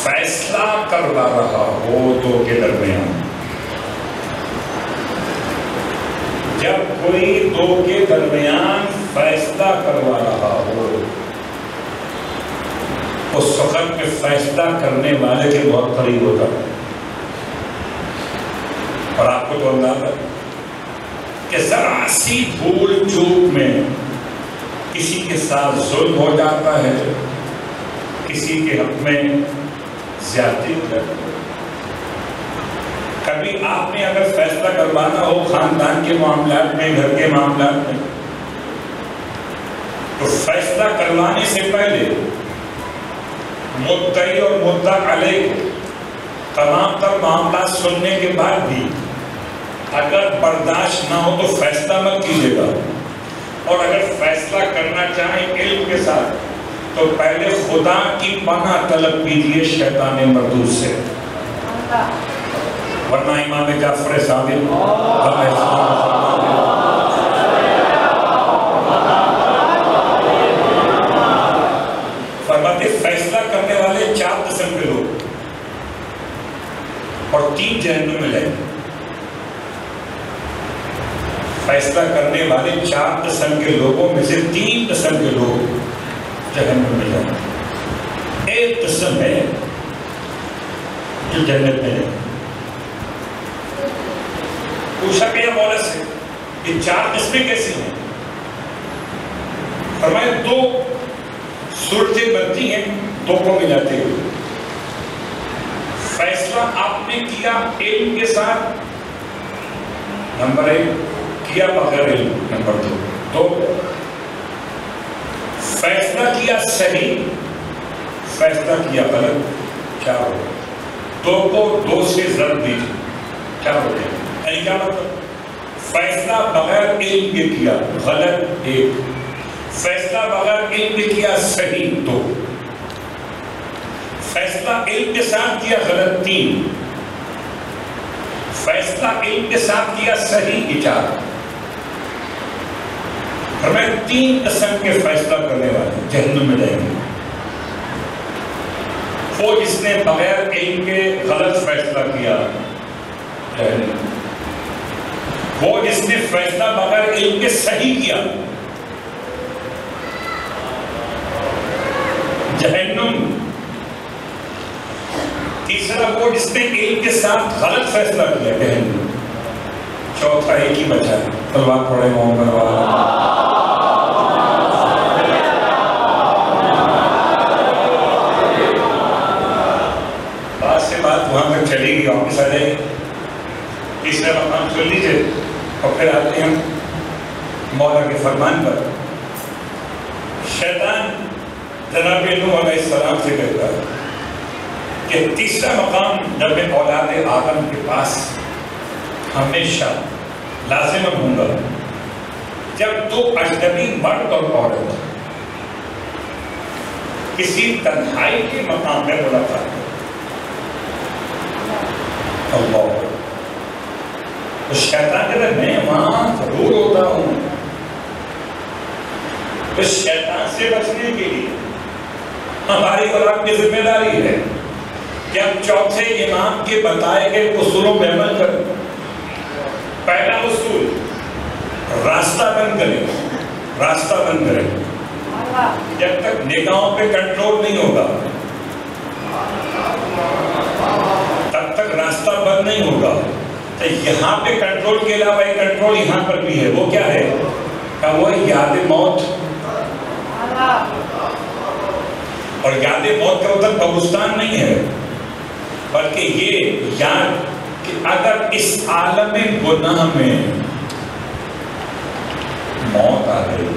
فیصلہ کروا رہا ہو دو کے درمیان، جب کوئی دو کے درمیان فیصلہ کروا رہا ہو، اس وقت میں فیصلہ کرنے والے کے بہت قریب ہوتا ہے. اور آپ کو تو اندازہ ہے کہ ذرا سی بھول چوک میں کسی کے ساتھ ظلم ہو جاتا ہے، کسی کے حق میں زیادتی ہو جاتی ہے. کبھی آپ نے اگر فیصلہ کروانا ہو خاندان کے معاملات میں، گھر کے معاملات میں، تو فیصلہ کروانے سے پہلے مدعی اور مدعا علیہ کو تمام تر معاملات سننے کے بعد بھی اگر برداشت نہ ہو تو فیصلہ مت کیجیے گا. اور اگر فیصلہ کرنا چاہیں علم کے ساتھ تو پہلے خدا کی پناہ طلب کیجیے شیطان مردود سے، ورنہ امام جعفر صادق فرماتے فیصلہ کرنے والے 4 قسم کے لوگ اور 3 جہنم میں جائیں گے. فیصلہ کرنے والے 4 قسم کے لوگوں میں سے 3 قسم کے لوگ جہنم میں جائیں گے. ایک قسم ہے جو جنت میں جائیں گے. پوچھا گیا مولا سے یہ 4 قسمیں کیسی ہیں؟ فرمایا 2 صورتیں بنتی ہیں 2 کو ملاتے ہوئے. فیصلہ آپ نے کیا علم کے ساتھ، نمبر 1، کیا بغیر علم، نمبر 2. فیصلہ کیا صحیح، فیصلہ کیا غلط، 4 ہو گئے. 2 کو 2 سے ضرب دیجیے، 4 ہو گئے. یعنی کیا مطلب؟ فیصلہ بغیر علم کے کیا غلط 1، فیصلہ بغیر علم کے کیا صحیح 2، فیصلہ علم کے ساتھ کیا غلط 3، فیصلہ علم کے ساتھ کیا صحیح 4. اور میں 3 قسم کے فیصلہ کرنے والے جہنم میں جائیں گے. وہ جس نے بغیر علم کے غلط فیصلہ کیا جہنم، وہ جس نے فیصلہ بغیر علم کے صحیح کیا جہنم. تیسرا وہ جس نے علم کے ساتھ غلط فیصلہ کیا جہنم. چوتھا ایک ہی بچا ہے، تلوار پڑھے محمد والا. بات سے بات وہاں تک چلے گی، واپس آ جائے گی. تیسرا مقام سن لیجیے اور پھر آتے ہیں مولا کے فرمان پر. شیطان جناب نوح علیہ السلام سے کہتا ہے کہ تیسرا مقام جب میں اولاد آدم کے پاس ہمیشہ لازم ہوں گا جب 2 اجنبی مرد اور عورت کسی تنہائی کے مقام میں ملاقات ہو. اللہ، تو شیطان کہتا ہے میں وہاں ضرور ہوتا ہوں. تو شیطان سے بچنے کے لیے ہماری اور آپ کی ذمہ داری ہے کہ ہم چوتھے امام کے بتائے گئے اصولوں میں عمل کریں. پہلا اصول، راستہ بند کریں. راستہ بند کریں. جب تک نگاہوں پہ کنٹرول نہیں ہوگا تب تک راستہ بند نہیں ہوگا. تو یہاں پہ کنٹرول کے علاوہ ایک کنٹرول یہاں پر بھی ہے. وہ کیا ہے؟ کہ وہ یاد موت. اور یاد موت کا مطلب قبرستان نہیں ہے، بلکہ یہ یاد کہ اگر اس عالم گناہ میں موت آ گئی،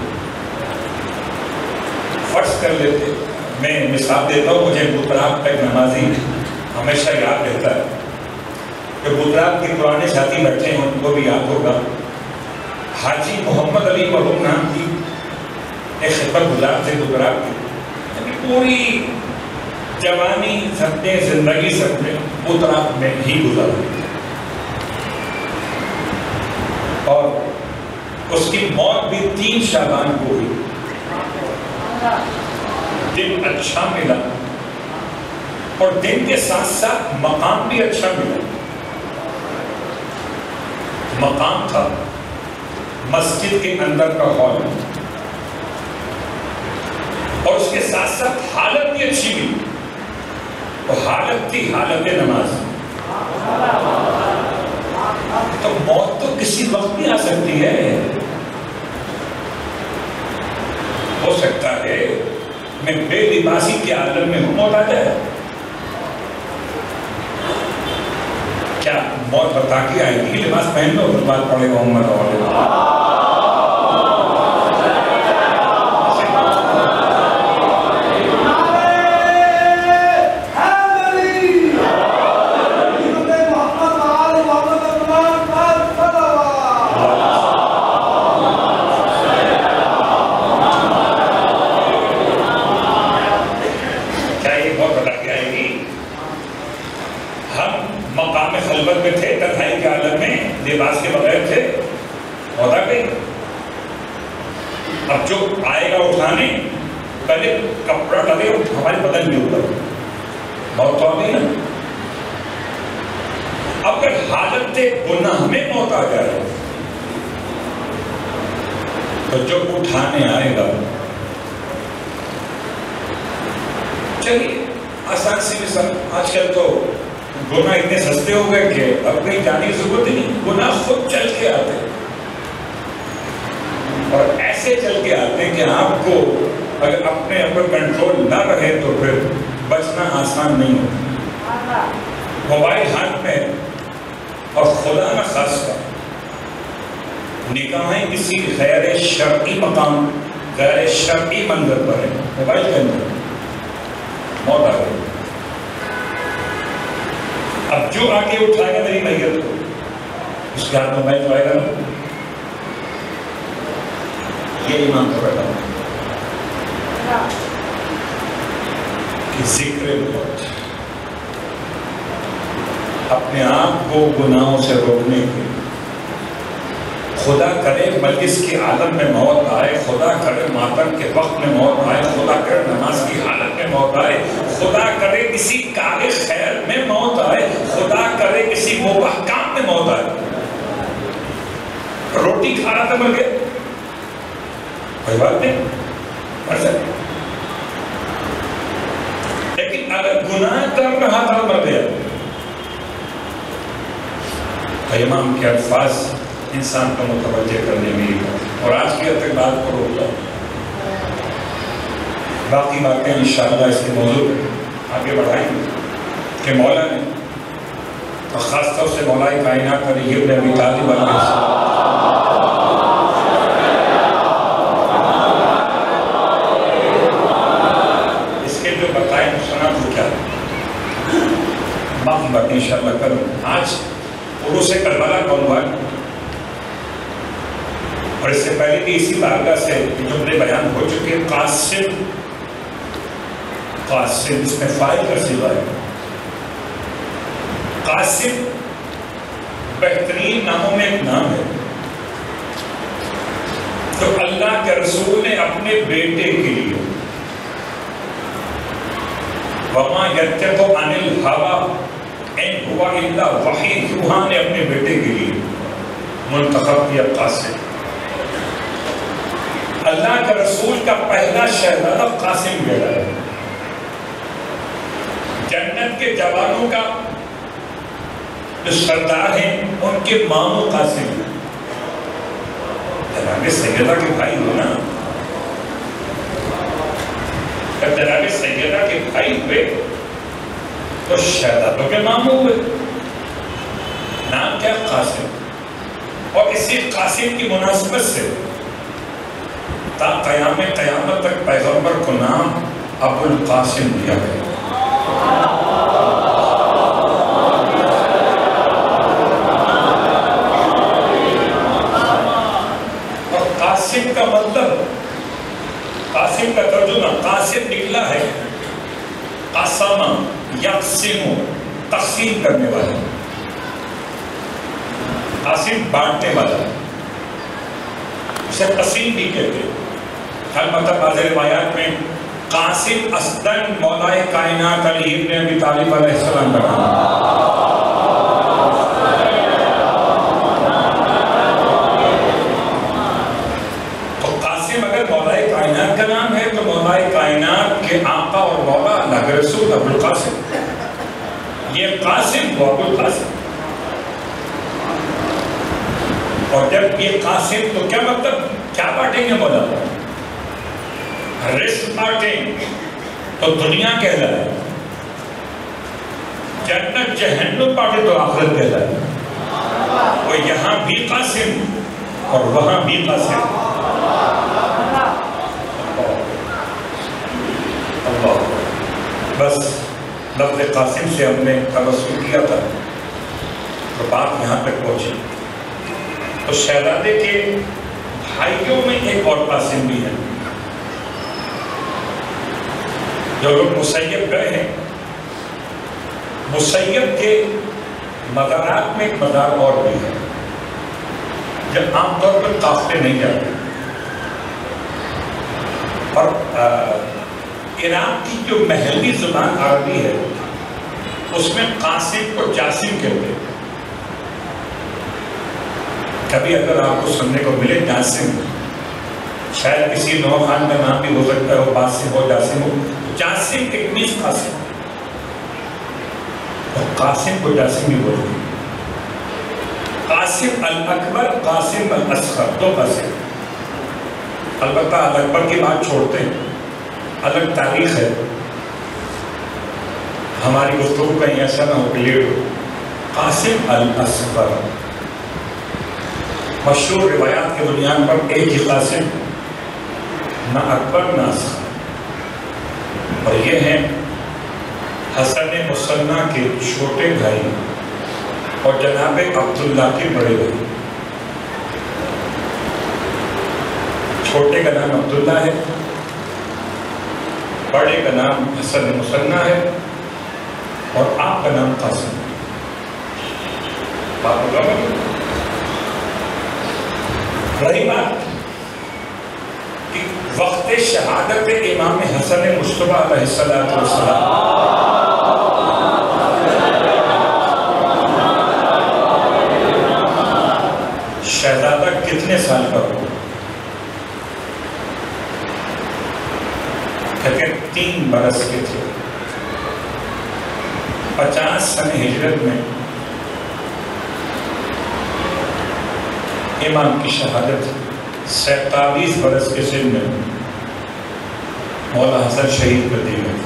فرض کر لیتے، میں مثال دیتا ہوں، مجھے بطراب کا ایک نمازی ہمیشہ یاد رہتا ہے. جو بطراب کے پرانے ساتھی بیٹھے ہیں ان کو بھی یاد ہوگا. حاجی محمد علی مرحوم نام کی ایک خدمت گزار تھے بطراب کی. پوری جوانی سپنے زندگی سپنے بطراب میں ہی گزار. اور اس کی موت بھی 3 شعبان کو ہوئی. دن اچھا ملا اور دن کے ساتھ ساتھ مقام بھی اچھا ملا. مقام تھا مسجد کے اندر کا ہال اور اس کے ساتھ ساتھ حالت بھی اچھی ملی. وہ حالت تھی حالت نماز. تو موت تو کسی وقت بھی آ سکتی ہے. ہو سکتا ہے میں بے لباسی کے عالم میں ہوں موت آ جائے. کیا موت بتا کے آئے گی لباس پہن لو اس بات پڑے گا محمد اور لباس کے بغیر تھے. ہوتا کہیں اب جو آئے گا اٹھانے پہلے کپڑا ڈالے ہمارے بدن میں اوپر موت تو آ گئی نا. اب اگر حالت گناہ میں موت آ جائے تو جو اٹھانے آئے گا چلیے آسان سی مثال. آج کل تو گناہ اتنے سستے ہو گئے کہ اب کہیں جانے کی ضرورت ہی نہیں. گناہ خود چل کے آتے اور ایسے چل کے آتے کہ آپ کو اگر اپنے اوپر کنٹرول نہ رہے تو پھر بچنا آسان نہیں ہوتا. موبائل ہاتھ میں اور خدا نہ خاص کا نگاہیں کسی غیر شرعی مقام غیر شرعی منظر پر ہے. موبائل کے اندر موت آ گئی. اب جو آگے اٹھائے گا میری میت کو اس کے ہاتھ موبائل تو آئے گا نا. یہ ایمان کو بیٹھا کہ ذکر موت اپنے آپ کو گناہوں سے روکنے کے خدا کرے مجلس کے عالم میں موت آئے, خدا کرے ماتم کے وقت میں موت آئے, خدا کرے نماز کی حالت میں موت آئے, خدا کرے کسی کار خیر میں موت آئے, خدا کرے کسی مباح کام میں موت آئے. روٹی کھا رہا تھا مر گیا کوئی بات نہیں مر سکتے, لیکن اگر گناہ کر رہا تھا مر گیا. امام کے الفاظ انسان کو متوجہ کرنے میں اور آج کی حد تک بات کو روکتا ہوں. باقی باتیں انشاءاللہ اس کے موضوع آگے بڑھائیں گے کہ مولا نے اور خاص طور سے مولا کائنات علی ابن ابی طالب اس کے جو بتائیں سنت وہ کیا باقی باتیں انشاءاللہ کروں. آج عروس کربلا کا عنوان اور اس سے پہلے بھی اسی بارگاہ سے جملے بیان ہو چکے. قاسم قاسم اس میں فائل کا صیغہ ہے. قاسم بہترین ناموں میں ایک نام ہے تو اللہ کے رسول نے اپنے بیٹے کے لیے وَمَا يَتَّقُ عَنِ الْهَوَىٰ إِنْ هُوَ إِلَّا وَحْيٌ یوحنا نے اپنے بیٹے کے لیے منتخب کیا قاسم. اللہ کے رسول کا پہلا شہزادہ قاسم کہلایا. جنت کے جوانوں کا جو سردار ہیں ان کے ماموں قاسم ہیں. جناب سیدہ کے بھائی ہو نا, جب جناب سیدہ کے بھائی ہوئے تو شہزادوں کے ماموں ہوئے. نام کیا قاسم, اور اسی قاسم کی مناسبت سے تا قیامت تک پیغمبر کو نام ابو القاسم دیا گیا. اور قاسم کا مطلب, قاسم کا ترجمہ قاسم نکلا ہے قسم یقسم تقسیم کرنے والا, قاسم بانٹنے والا. اسے قاسم بھی کہتے ہیں. البتہ بعض روایات میں قاسم اصلاً مولا کائنات علی ابن ابی طالب علیہ السلام کا نام ہے. تو قاسم اگر مولا کائنات کا نام ہے تو مولا کائنات کے آقا اور مولا اللہ کے رسول ابو القاسم. یہ قاسم و ابو القاسم. اور جب یہ قاسم تو کیا مطلب کیا بانٹیں گے مولا؟ رزق بانٹیں تو دنیا کہلائے، جنت جہنم بانٹے تو آخرت کہلائے. وہ یہاں بھی قاسم اور وہاں بھی قاسم. اللہ بس لفظ قاسم سے ہم نے توسل کیا تھا تو بات یہاں تک پہنچی. تو شہزادے کے بھائیوں میں ایک اور قاسم بھی ہے. جو لوگ مسیب گئے ہیں، مسیب کے مزارات میں ایک مزار اور بھی ہے جب عام طور پر قافلے نہیں جاتے. اور عراق کی جو محلی زبان عربی ہے اس میں قاسم کو جاسم کہتے ہیں. کبھی اگر آپ کو سننے کو ملے جاسم، شاید کسی نوخان کا نام بھی ہو سکتا ہے، وہ باسم ہو جاسم ہو. جاسم ایک میز قاسم اور قاسم کو جاسم بھی بولتے ہیں. قاسم الاکبر، قاسم الاصغر، دو قاسم. البتہ الاکبر کی بات چھوڑتے ہیں، الگ تاریخ ہے. ہماری گفتگو کہیں ایسا نہ ہو کلیئر ہو. قاسم الاصغر مشہور روایات کے بنیاد پر ایک ہی قاسم، نہ اکبر نہ اصغر. اور یہ ہیں حسن مصنع کے چھوٹے بھائی اور جناب عبداللہ کے بڑے بھائی. چھوٹے کا نام عبداللہ ہے، بڑے کا نام حسن مصنع ہے اور آپ کا نام قاسم. رہی بات کہ وقت شہادت امام حسن مصطفیٰ علیہ السلام شہزادہ کتنے سال کا ہو؟ کہتے 3 برس کے تھے. 50 سن ہجرت میں امام کی شہادت. 47 برس کے سن میں مولا حسن شہید کر دیے گئے.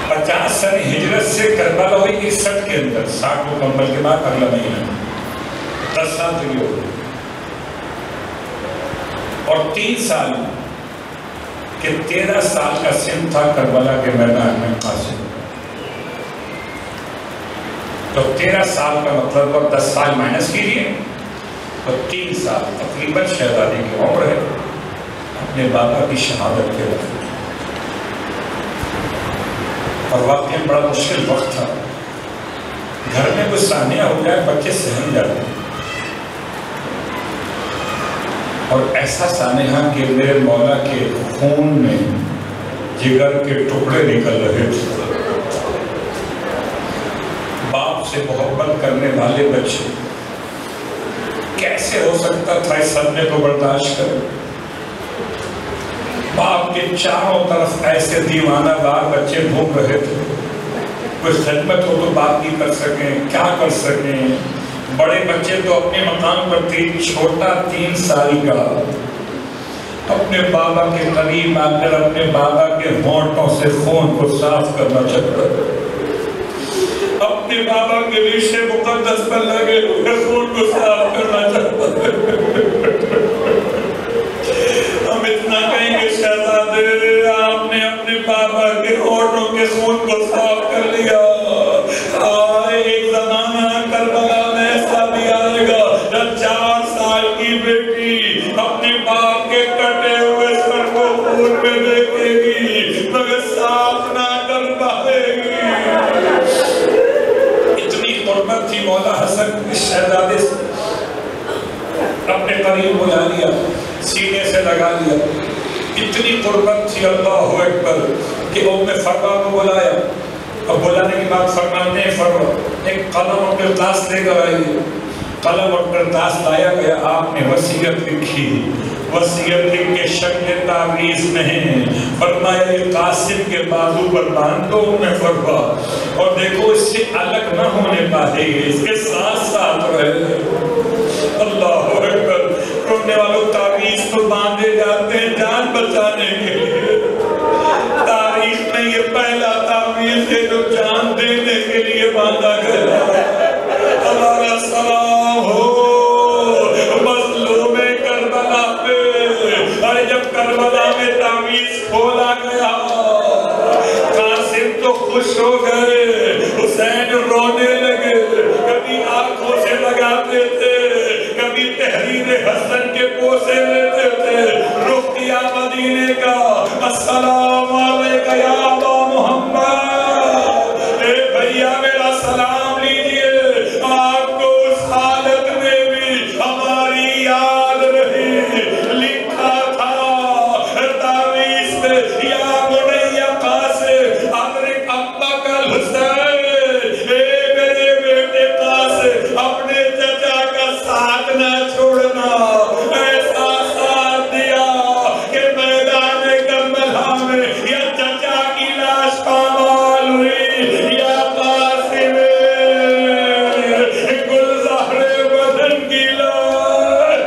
50 سن ہجرت سے کربلا ہوئی 61 کے اندر، 60 مکمل کے بعد اگلا مہینہ 10 سال تو یہ ہو گئے. اور 3 سال کہ 13 سال کا سن تھا کربلا کے میدان میں قاسم. تو 13 سال کا مطلب اور 10 سال مائنس کیجیے تو 3 سال تقریباً شہزادے کی عمر ہے اپنے بابا کی شہادت کے وقت. اور واقعی بڑا مشکل وقت تھا. گھر میں کوئی سانحہ ہو جائے بچے سہم جاتے ہیں، اور ایسا سانحہ کہ میرے مولا کے خون میں جگر کے ٹکڑے نکل رہے تھے. باپ سے محبت کرنے والے بچے کیسے ہو سکتا تھا اس صدمے کو برداشت کرے؟ باپ کے چاروں طرف ایسے دیوانہ دار بچے گھوم رہے تھے. کوئی خدمت ہو تو بات نہیں کر سکیں، کیا کر سکیں. بڑے بچے تو اپنے مقام پر تھے، چھوٹا 3 سال کا اپنے بابا کے قریب آ کر اپنے بابا کے ہونٹوں سے خون کو صاف کرنا چاہتا ہے. اپنے بابا کے ریشے مقدس پر لگے ہوئے خون کو صاف کرنا چاہتا ہے. ہم اتنا کہیں گے شہزادے آپ نے اپنے بابا کے ہونٹوں کے خون کو صاف کر لیا. ایک زمانہ کربلا میں ایسا بھی آئے گا جب 4 سال کی بیٹی اپنے باپ کے کٹے ہوئے سر کو خون میں دیکھے گی مگر صاف نہ کر پائے گی. اتنی قربت تھی مولا حسن کے شہزادے سے. اپنے قریب بلا لیا، سینے سے لگا لیا، اتنی قربت تھی اللہ اکبر کہ فروا کو بلایا، اور بلانے کے بعد فرماتے ہیں فروا ایک قلم اور کرتاس لے کر آئیے، قلم اور کرتاس لایا گیا، آپ نے وصیت لکھی، وصیت لکھ کے شکل تعویذ نہیں، فرمایا یہ قاسم کے بازو پر باندھ دو فروا، اور دیکھو اس سے الگ نہ ہونے پائے، اس کے ساتھ ساتھ رہے۔ اللہ اکبر، رونے والوں تعویذ تو باندھے جاتے ہیں جان بچانے کے لیے، تاریخ میں یہ پہلا تعویذ ہے جو جان دینے کے لیے باندھا گیا۔ ہمارا سلام ہو مظلوم کربلا پہ، اور جب کربلا میں تعویذ کھولا گیا قاسم تو خوش ہو گئے، حسین رونے لگے، کبھی آنکھوں سے لگاتے تھے، کبھی تحریر حسن کے پوسے لیتے تھے، رخ کیا مدینے کا، السلام علیکہ یا ابا محمد، اے بھیا میرا سلام لیجئے، آپ کو اس حالت میں بھی ہماری یاد رہی، لکھا تھا تعویذ میں یا بنی قاسم ادرک ابک الحسین، اے میرے بیٹے قاسم اپنے چچا کا ساتھ نہ چھوڑنا، ایسا ساتھ دیا کہ میدان کربلا میں یا چچا کی لاش پامال ہوئی یا قاسم گلزار بدن کی لاش۔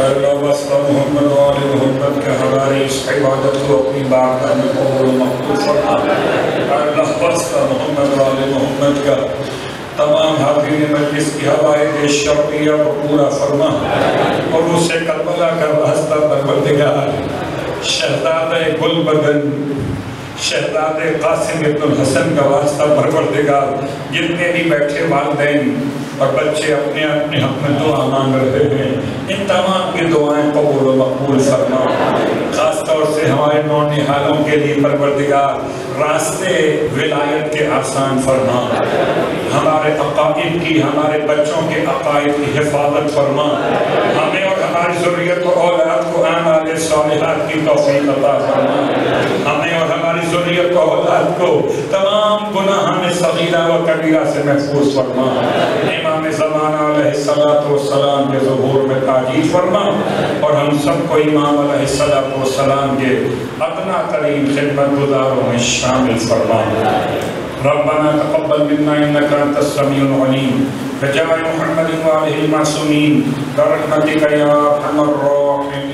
اللہ واسطہ محمد و آل محمد کے ہماری اس عبادت کو اپنی بارگاہ میں قبول و مقبول فرما۔ اللہ واسطہ محمد و آل محمد کا تمام حاضرین مجلس کی حوائج شرعیہ کو پورا فرما، اور اسے کربلا کا واسطہ پروردگار شہزادہ گل بدن شہزادہ قاسم ابن الحسن کا واسطہ پروردگار، جتنے بھی بیٹھے والدین اور بچے اپنے اپنے حق میں دعا مانگ رہے ہیں، ان تمام کی دعائیں قبول و مقبول فرما۔ خاص طور سے ہمارے نونہالوں کے لیے پروردگار راستے ولایت کے آسان فرما، ہمارے عقائد کی، ہمارے بچوں کے عقائد کی حفاظت فرما، ہمیں اور ہماری ذریت و اولاد کو اعمال صالحات کی توفیق عطا فرما، ہمیں اور ہماری ذریت و اولاد کو تمام گناہ صغیرہ و کبیرہ سے محفوظ فرما۔ امام زمانہ علیہ السلام کے ظہور میں تاجیل فرما، اور ہم سب کو امام علیہ السلام کے ادنا ترین خدمت گزاروں میں شامل فرما۔ ربنا تقبل منا انك انت السميع العليم بجاه محمد وآله المعصومين برحمتك يا ارحم الراحمين